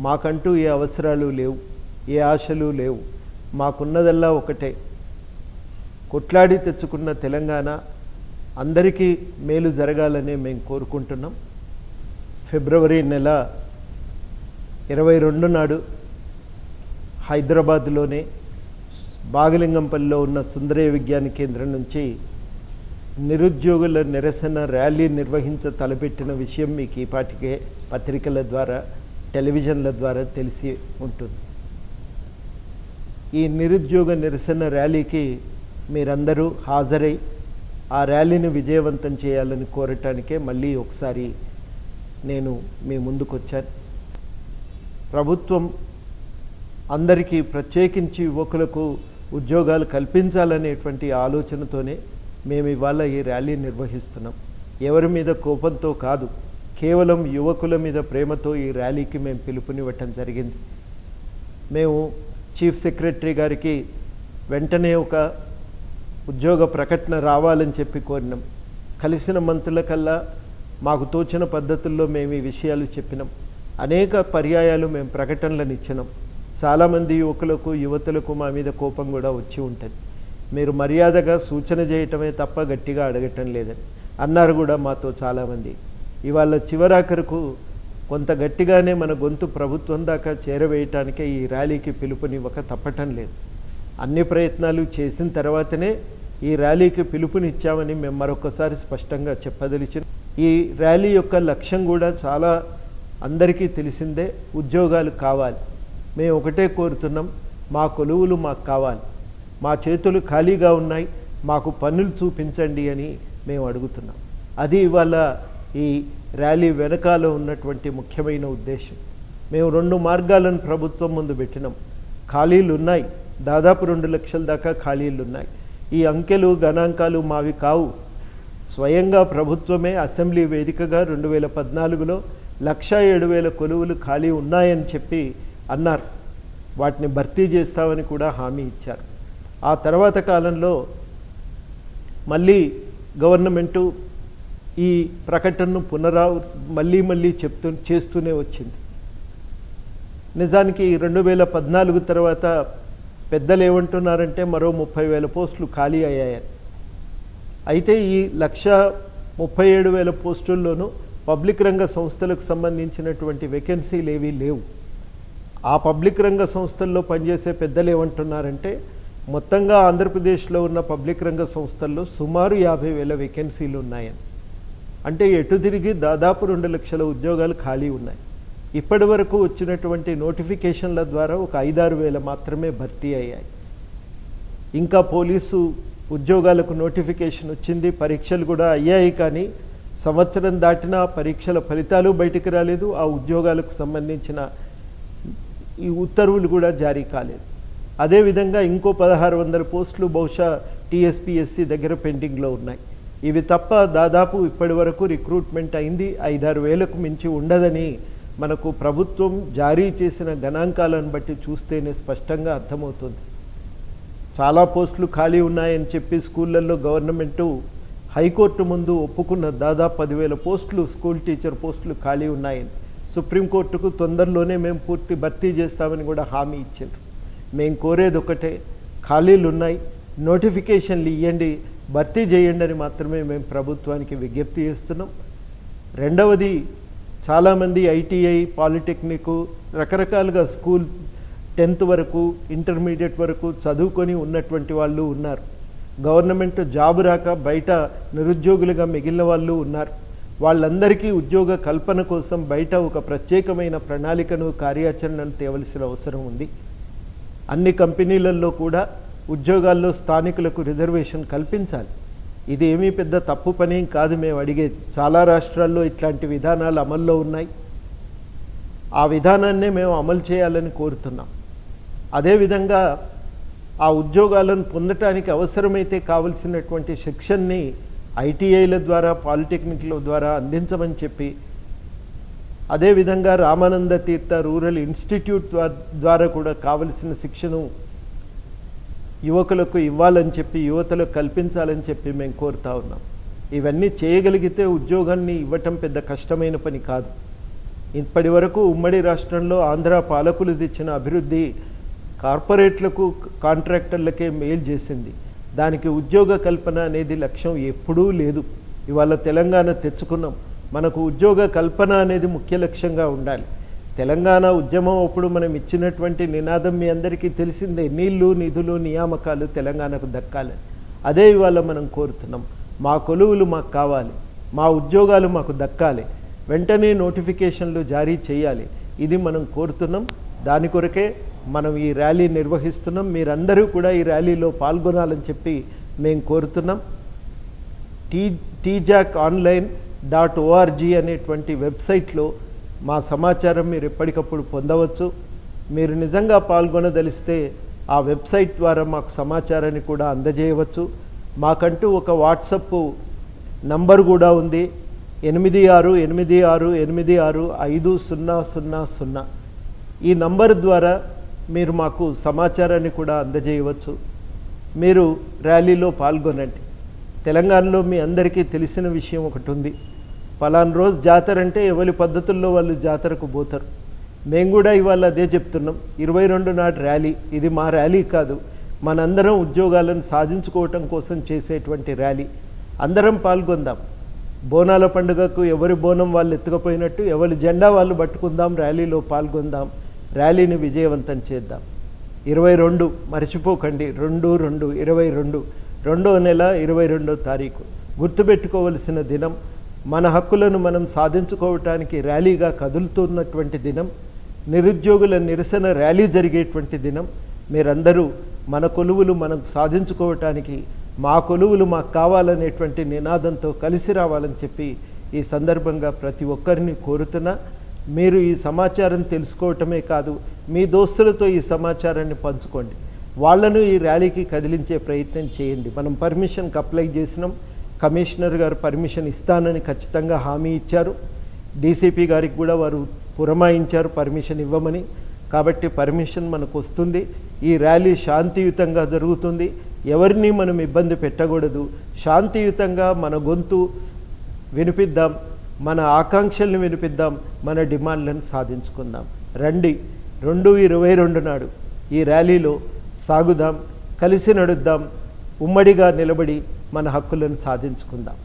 మాకంటూ ఏ అవసరాలు లేవు, ఏ ఆశలు లేవు. మాకున్నదల్లా ఒకటే, కొట్లాడి తెచ్చుకున్న తెలంగాణ అందరికీ మేలు జరగాలని మేము కోరుకుంటున్నాం. ఫిబ్రవరి నెల 22 నాడు హైదరాబాద్లోనే బాగలింగంపల్లిలో ఉన్న సుందరయ్య విజ్ఞాన కేంద్రం నుంచి నిరుద్యోగుల నిరసన ర్యాలీ తలపెట్టిన విషయం మీకు ఈపాటికే పత్రికల ద్వారా, టెలివిజన్ల ద్వారా తెలిసి ఉంటుంది. ఈ నిరుద్యోగ నిరసన ర్యాలీకి మీరందరూ హాజరై ఆ ర్యాలీని విజయవంతం చేయాలని కోరటానికే మళ్ళీ ఒకసారి నేను మీ ముందుకు వచ్చాను. ప్రభుత్వం అందరికీ, ప్రత్యేకించి యువకులకు ఉద్యోగాలు కల్పించాలనేటువంటి ఆలోచనతోనే మేము ఇవాళ ఈ ర్యాలీ నిర్వహిస్తున్నాం. ఎవరి మీద కోపంతో కాదు, కేవలం యువకుల మీద ప్రేమతో ఈ ర్యాలీకి మేము పిలుపునివ్వటం జరిగింది. మేము చీఫ్ సెక్రటరీ గారికి వెంటనే ఒక ఉద్యోగ ప్రకటన రావాలని చెప్పి కోరినాం. కలిసిన మంత్రులకల్లా మాకు తోచిన పద్ధతుల్లో మేము ఈ విషయాలు చెప్పినాం. అనేక పర్యాయాలు మేము ప్రకటనలను ఇచ్చినాం. చాలామంది యువకులకు, యువతులకు మా మీద కోపం కూడా వచ్చి ఉంటుంది. మీరు మర్యాదగా సూచన చేయటమే తప్ప గట్టిగా అడగటం లేదని అన్నారు కూడా మాతో చాలామంది. ఇవాళ చివరాఖరుకు కొంత గట్టిగానే మన గొంతు ప్రభుత్వం దాకా చేరవేయటానికే ఈ ర్యాలీకి పిలుపునివ్వక తప్పటం లేదు. అన్ని ప్రయత్నాలు చేసిన తర్వాతనే ఈ ర్యాలీకి పిలుపునిచ్చామని మేము మరొకసారి స్పష్టంగా చెప్పదలిచిన. ఈ ర్యాలీ యొక్క లక్ష్యం కూడా చాలా అందరికీ తెలిసిందే, ఉద్యోగాలు కావాలి. మేము ఒకటే కోరుతున్నాం, మా కొలువులు మాకు కావాలి, మా చేతులు ఖాళీగా ఉన్నాయి, మాకు పనులు చూపించండి అని మేము అడుగుతున్నాం. అది ఇవాళ ఈ ర్యాలీ వెనకాల ఉన్నటువంటి ముఖ్యమైన ఉద్దేశం. మేము 2 మార్గాలను ప్రభుత్వం ముందు పెట్టినాం. ఖాళీలు ఉన్నాయి, దాదాపు 2 లక్షల దాకా ఖాళీలు ఉన్నాయి. ఈ అంకెలు గణాంకాలు మావి కావు. స్వయంగా ప్రభుత్వమే అసెంబ్లీ వేదికగా 2014లో 1,07,000 కొలువులు ఖాళీ ఉన్నాయని చెప్పి అన్నారు. వాటిని భర్తీ చేస్తామని కూడా హామీ ఇచ్చారు. ఆ తర్వాత కాలంలో మళ్ళీ గవర్నమెంటు ఈ ప్రకటనను మళ్ళీ చేస్తూనే వచ్చింది. నిజానికి 2014 తర్వాత పెద్దలు ఏమంటున్నారంటే మరో 30,000 పోస్టులు ఖాళీ అయ్యాయని. అయితే ఈ 1,37,000 పోస్టుల్లోనూ పబ్లిక్ రంగ సంస్థలకు సంబంధించినటువంటి వేకెన్సీలు ఏవీ లేవు. ఆ పబ్లిక్ రంగ సంస్థల్లో పనిచేసే పెద్దలు ఏమంటున్నారంటే మొత్తంగా ఆంధ్రప్రదేశ్లో ఉన్న పబ్లిక్ రంగ సంస్థల్లో సుమారు 50,000 వేకెన్సీలు ఉన్నాయని. అంటే ఎటు తిరిగి దాదాపు 2 లక్షల ఉద్యోగాలు ఖాళీ ఉన్నాయి. ఇప్పటి వరకు వచ్చినటువంటి నోటిఫికేషన్ల ద్వారా ఒక 5-6 వేల మాత్రమే భర్తీ అయ్యాయి. ఇంకా పోలీసు ఉద్యోగాలకు నోటిఫికేషన్ వచ్చింది, పరీక్షలు కూడా అయ్యాయి. కానీ సంవత్సరం దాటినా పరీక్షల ఫలితాలు బయటికి రాలేదు. ఆ ఉద్యోగాలకు సంబంధించిన ఈ ఉత్తర్వులు కూడా జారీ కాలేదు. అదేవిధంగా ఇంకో 1,600 పోస్టులు బహుశా టీఎస్పీఎస్సీ దగ్గర పెండింగ్లో ఉన్నాయి. ఇవి తప్ప దాదాపు ఇప్పటి వరకు రిక్రూట్మెంట్ అయింది 5-6 వేలకు మించి ఉండదని మనకు ప్రభుత్వం జారీ చేసిన గణాంకాలను బట్టి చూస్తేనే స్పష్టంగా అర్థమవుతుంది. చాలా పోస్టులు ఖాళీ ఉన్నాయని చెప్పి స్కూళ్ళల్లో గవర్నమెంటు హైకోర్టు ముందు ఒప్పుకున్న దాదాపు 10,000 పోస్టులు, స్కూల్ టీచర్ పోస్టులు ఖాళీ ఉన్నాయని. సుప్రీంకోర్టుకు తొందరలోనే మేము పూర్తి భర్తీ చేస్తామని కూడా హామీ ఇచ్చారు. మేము కోరేది ఒకటే, ఖాళీలు ఉన్నాయి, నోటిఫికేషన్లు ఇవ్వండి, భర్తీ చేయండి అని మాత్రమే మేము ప్రభుత్వానికి విజ్ఞప్తి చేస్తున్నాం. రెండవది, చాలామంది ఐటీఐ, పాలిటెక్నిక్, రకరకాలుగా స్కూల్ 10th వరకు, ఇంటర్మీడియట్ వరకు చదువుకొని ఉన్నటువంటి వాళ్ళు ఉన్నారు. గవర్నమెంట్ జాబు రాక బయట నిరుద్యోగులుగా మిగిలిన వాళ్ళు ఉన్నారు. వాళ్ళందరికీ ఉద్యోగ కల్పన కోసం బయట ఒక ప్రత్యేకమైన ప్రణాళికను, కార్యాచరణను తేవలసిన అవసరం ఉంది. అన్ని కంపెనీలలో కూడా ఉద్యోగాల్లో స్థానికులకు రిజర్వేషన్ కల్పించాలి. ఇది ఏమీ పెద్ద తప్పు పని కాదు మేము అడిగేది. చాలా రాష్ట్రాల్లో ఇట్లాంటి విధానాలు అమల్లో ఉన్నాయి. ఆ విధానాన్నే మేము అమలు చేయాలని కోరుతున్నాం. అదేవిధంగా ఆ ఉద్యోగాలను పొందటానికి అవసరమైతే కావలసినటువంటి శిక్షణని ఐటీఐల ద్వారా, పాలిటెక్నిక్ల ద్వారా అందించమని చెప్పి, అదేవిధంగా రామానంద తీర్థ రూరల్ ఇన్స్టిట్యూట్ ద్వారా కూడా కావలసిన శిక్షను యువకులకు ఇవ్వాలని చెప్పి, యువతలకు కల్పించాలని చెప్పి మేము కోరుతా ఉన్నాం. ఇవన్నీ చేయగలిగితే ఉద్యోగాన్ని ఇవ్వటం పెద్ద కష్టమైన పని కాదు. ఇప్పటి వరకు ఉమ్మడి రాష్ట్రంలో ఆంధ్ర పాలకులు తెచ్చిన అభివృద్ధి కార్పొరేట్లకు కాంట్రాక్టర్లకే మేలు చేసింది. దానికి ఉద్యోగ కల్పన అనేది లక్ష్యం ఎప్పుడూ లేదు. ఇవాళ తెలంగాణ తెచ్చుకున్నాం, మనకు ఉద్యోగ కల్పన అనేది ముఖ్య లక్ష్యంగా ఉండాలి. తెలంగాణ ఉద్యమం అప్పుడు మనం ఇచ్చినటువంటి నినాదం మీ అందరికీ తెలిసిందే, నీళ్లు నిధులు నియామకాలు తెలంగాణకు దక్కాలని. అదే ఇవాళ మనం కోరుతున్నాం. మా కొలువులు మాకు కావాలి, మా ఉద్యోగాలు మాకు దక్కాలి, వెంటనే నోటిఫికేషన్లు జారీ చేయాలి. ఇది మనం కోరుతున్నాం. దాని కొరకే మనం ఈ ర్యాలీ నిర్వహిస్తున్నాం. మీరందరూ కూడా ఈ ర్యాలీలో పాల్గొనాలని చెప్పి మేము కోరుతున్నాం. tjaconline.org అనేటువంటి వెబ్సైట్లో మా సమాచారం మీరు ఎప్పటికప్పుడు పొందవచ్చు. మీరు నిజంగా పాల్గొనదలిస్తే ఆ వెబ్సైట్ ద్వారా మాకు సమాచారాన్ని కూడా అందజేయవచ్చు. మాకంటూ ఒక వాట్సప్ నంబర్ కూడా ఉంది, 8686865000. ఈ నంబర్ ద్వారా మీరు మాకు సమాచారాన్ని కూడా అందజేయవచ్చు. మీరు ర్యాలీలో పాల్గొనండి. తెలంగాణలో మీ అందరికీ తెలిసిన విషయం ఒకటి ఉంది, పలానా రోజు జాతర అంటే ఎవరి పద్ధతుల్లో వాళ్ళు జాతరకు పోతారు. మేము కూడా ఇవాళ అదే చెప్తున్నాం. 22 నాటి ర్యాలీ ఇది. మా ర్యాలీ కాదు, మనందరం ఉద్యోగాలను సాధించుకోవటం కోసం చేసేటువంటి ర్యాలీ. అందరం పాల్గొందాం. బోనాల పండుగకు ఎవరి బోనం వాళ్ళు ఎత్తుకపోయినట్టు ఎవరి జెండా వాళ్ళు పట్టుకుందాం, ర్యాలీలో పాల్గొందాం, ర్యాలీని విజయవంతం చేద్దాం. 22 మర్చిపోకండి, 2/2/22 2వ నెల 22వ తారీఖు గుర్తుపెట్టుకోవలసిన దినం. మన హక్కులను మనం సాధించుకోవటానికి ర్యాలీగా కదులుతున్నటువంటి దినం, నిరుద్యోగుల నిరసన ర్యాలీ జరిగేటువంటి దినం. మీరందరూ మన కొలువులు మనం సాధించుకోవటానికి, మా కొలువులు మాకు కావాలనేటువంటి నినాదంతో కలిసి రావాలని చెప్పి ఈ సందర్భంగా ప్రతి ఒక్కరిని కోరుతున్నా. మీరు ఈ సమాచారం తెలుసుకోవటమే కాదు, మీ దోస్తులతో ఈ సమాచారాన్ని పంచుకోండి, వాళ్ళను ఈ ర్యాలీకి కదిలించే ప్రయత్నం చేయండి. మనం పర్మిషన్కి అప్లై చేసినాం. కమిషనర్ గారు పర్మిషన్ ఇస్తానని ఖచ్చితంగా హామీ ఇచ్చారు. డీసీపీ గారికి కూడా వారు పురమాయించారు పర్మిషన్ ఇవ్వమని. కాబట్టి పర్మిషన్ మనకు వస్తుంది. ఈ ర్యాలీ శాంతియుతంగా జరుగుతుంది. ఎవరిని మనం ఇబ్బంది పెట్టకూడదు. శాంతియుతంగా మన గొంతు వినిపిద్దాం, మన ఆకాంక్షల్ని వినిపిద్దాం, మన డిమాండ్లను సాధించుకుందాం. రండి, 2/22 నాడు ఈ ర్యాలీలో సాగుదాం, కలిసి నడుద్దాం, ఉమ్మడిగా నిలబడి మన హక్కులను సాధించుకుందాం.